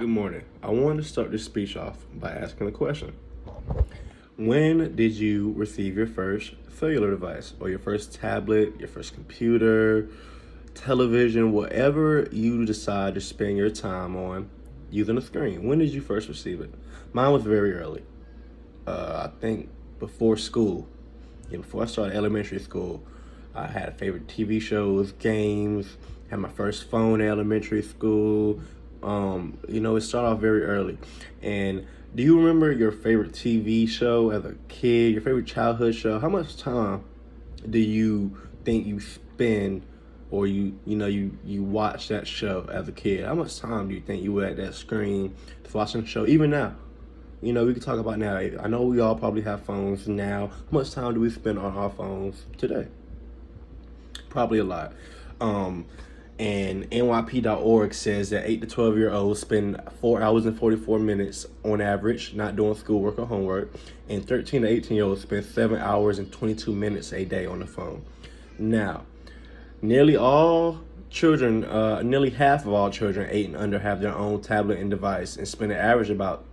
Good morning. I want to start this speech off by asking a question. When did you receive your first cellular device or your first tablet, your first computer, television, whatever you decide to spend your time on using a screen? When did you first receive it? Mine was very early. I think before school. Yeah, before I started elementary school, I had favorite TV shows, games, had my first phone in elementary school. It started off very early. And do you remember your favorite TV show as a kid, your favorite childhood show? How much time do you think you spend or you watch that show as a kid? How much time do you think you were at that screen watching the show? Even now, we can talk about now. I know we all probably have phones now. How much time do we spend on our phones today? Probably a lot. And NYP.org says that 8 to 12-year-olds spend 4 hours and 44 minutes on average not doing schoolwork or homework, and 13 to 18-year-olds spend 7 hours and 22 minutes a day on the phone. Now, nearly half of all children 8 and under have their own tablet and device and spend an average about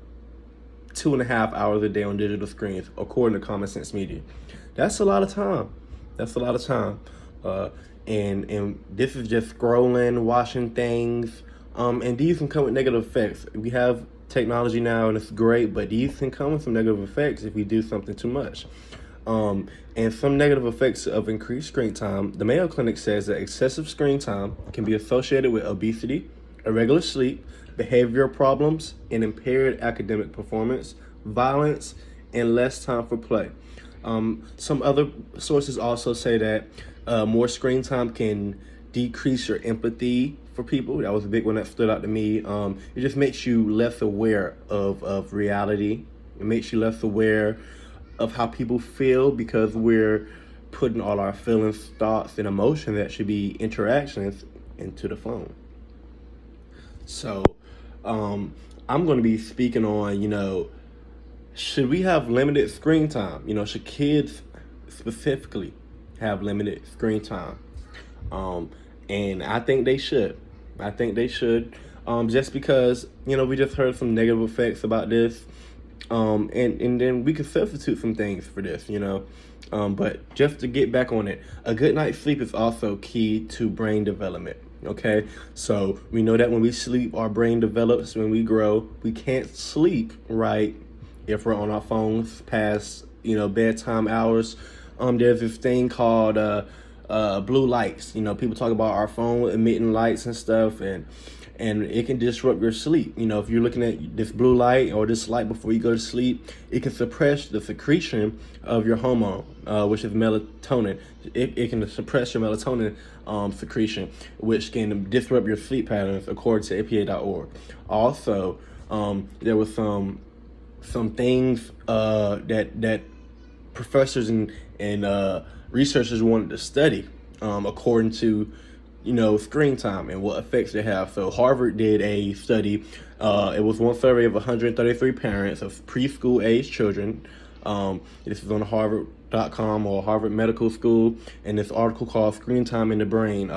2.5 hours a day on digital screens, according to Common Sense Media. That's a lot of time. And this is just scrolling, watching things, and these can come with negative effects. We have technology now, and it's great, but these can come with some negative effects if we do something too much. And some negative effects of increased screen time. The Mayo Clinic says that excessive screen time can be associated with obesity, irregular sleep, behavioral problems, and impaired academic performance, violence, and less time for play. Some other sources also say that more screen time can decrease your empathy for people. That was a big one that stood out to me. It just makes you less aware of reality. It makes you less aware of how people feel because we're putting all our feelings, thoughts, and emotions that should be interactions into the phone. So I'm going to be speaking on, should we have limited screen time? Should kids specifically have limited screen time? And I think they should. Just because, we just heard some negative effects about this. And then we can substitute some things for this, But just to get back on it, a good night's sleep is also key to brain development. Okay, so we know that when we sleep, our brain develops. When we grow, we can't sleep right if we're on our phones past bedtime hours. There's this thing called blue lights. People talk about our phone emitting lights and stuff, and it can disrupt your sleep. If you're looking at this blue light or this light before you go to sleep, it can suppress the secretion of your hormone, which is melatonin. It can suppress your melatonin secretion, which can disrupt your sleep patterns, according to EPA.org. Also, there was some things that professors and researchers wanted to study, according to screen time and what effects they have. So Harvard did a study. It was one survey of 133 parents of preschool age children. This is on Harvard.com or Harvard Medical School, and this article called Screen Time in the Brain.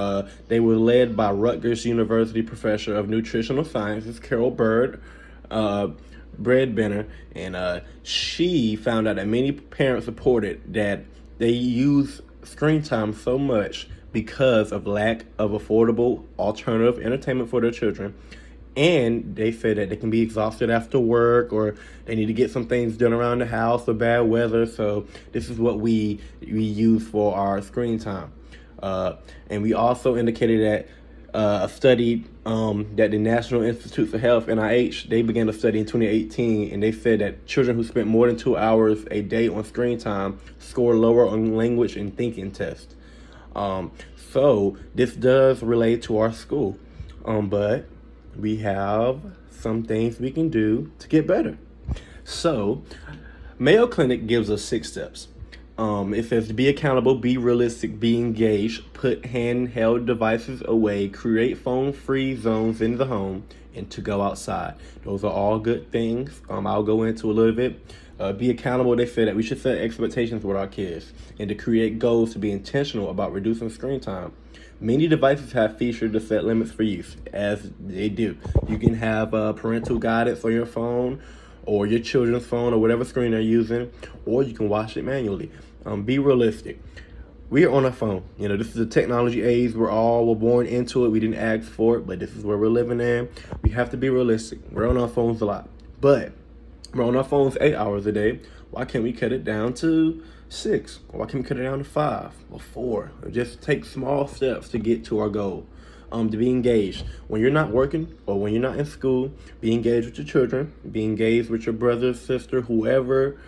They were led by Rutgers University professor of nutritional sciences, Carol Breadbinner, and she found out that many parents reported that they use screen time so much because of lack of affordable alternative entertainment for their children. And they say that they can be exhausted after work, or they need to get some things done around the house, or bad weather. So this is what we use for our screen time. And we also indicated that a study that the National Institute for Health, NIH, they began a study in 2018, and they said that children who spent more than 2 hours a day on screen time score lower on language and thinking tests. So this does relate to our school, but we have some things we can do to get better. So Mayo Clinic gives us 6 steps. It says to be accountable, be realistic, be engaged, put handheld devices away, create phone-free zones in the home, and to go outside. Those are all good things. I'll go into a little bit. Be accountable. They say that we should set expectations with our kids and to create goals to be intentional about reducing screen time. Many devices have features to set limits for use, as they do. You can have parental guidance on your phone or your children's phone or whatever screen they're using, or you can watch it manually. Be realistic. We are on a phone. This is a technology age. We're born into it. We didn't ask for it, but this is where we're living in. We have to be realistic. We're on our phones a lot, but we're on our phones 8 hours a day. Why can't we cut it down to 6? Why can't we cut it down to 5 or 4? Or just take small steps to get to our goal. To be engaged. When you're not working or when you're not in school, be engaged with your children. Be engaged with your brother, sister, whoever.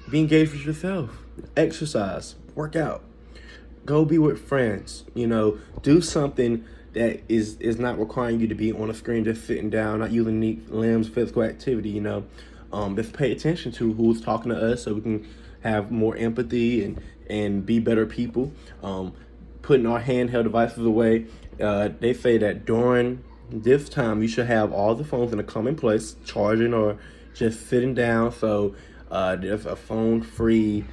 Be engaged with yourself. Exercise. Work out. Go be with friends. Do something that is not requiring you to be on a screen, just sitting down, not using neat limbs, physical activity. Just pay attention to who's talking to us so we can have more empathy and be better people. Putting our handheld devices away. They say that during this time you should have all the phones in a common place, charging or just sitting down. So there's a phone-free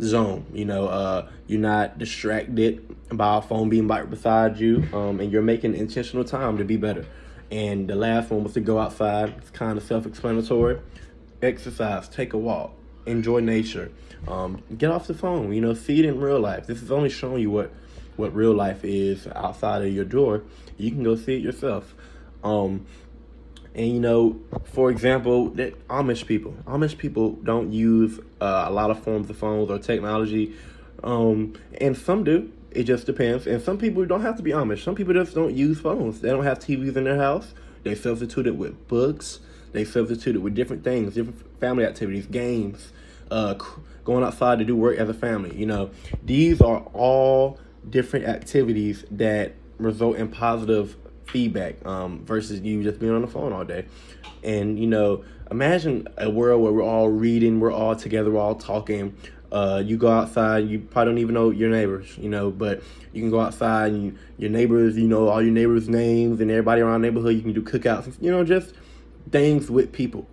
zone. You're not distracted by a phone being right beside you, and you're making intentional time to be better. And the last one was to go outside. It's kind of self-explanatory. Exercise, take a walk, enjoy nature, get off the phone. See it in real life. This is only showing you what real life is outside of your door. You can go see it yourself. For example, that Amish people don't use a lot of forms of phones or technology, and some do. It just depends. And some people don't have to be Amish. Some people just don't use phones. They don't have TVs in their house. They substitute it with books. They substitute it with different things, different family activities, games, going outside to do work as a family. These are all different activities that result in positive feedback versus you just being on the phone all day. And imagine a world where we're all reading, we're all together, we're all talking. You go outside, you probably don't even know your neighbors, but you can go outside and your neighbors, all your neighbors' names and everybody around the neighborhood. You can do cookouts, just things with people.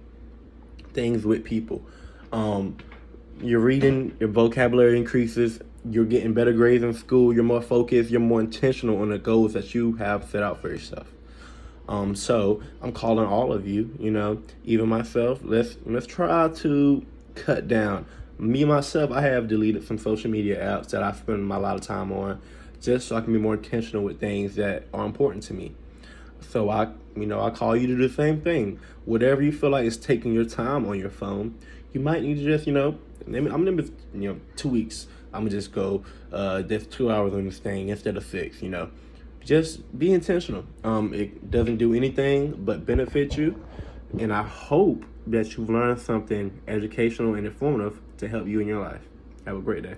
You're reading, your vocabulary increases, you're getting better grades in school, you're more focused, you're more intentional on the goals that you have set out for yourself. So I'm calling all of you, even myself, let's try to cut down. Me, myself, I have deleted some social media apps that I spend a lot of time on just so I can be more intentional with things that are important to me. So I call you to do the same thing. Whatever you feel like is taking your time on your phone, you might need to just, I'm gonna 2 weeks. I'm gonna just go just 2 hours on this thing instead of 6. Just be intentional. It doesn't do anything but benefit you, and I hope that you've learned something educational and informative to help you in your life. Have a great day.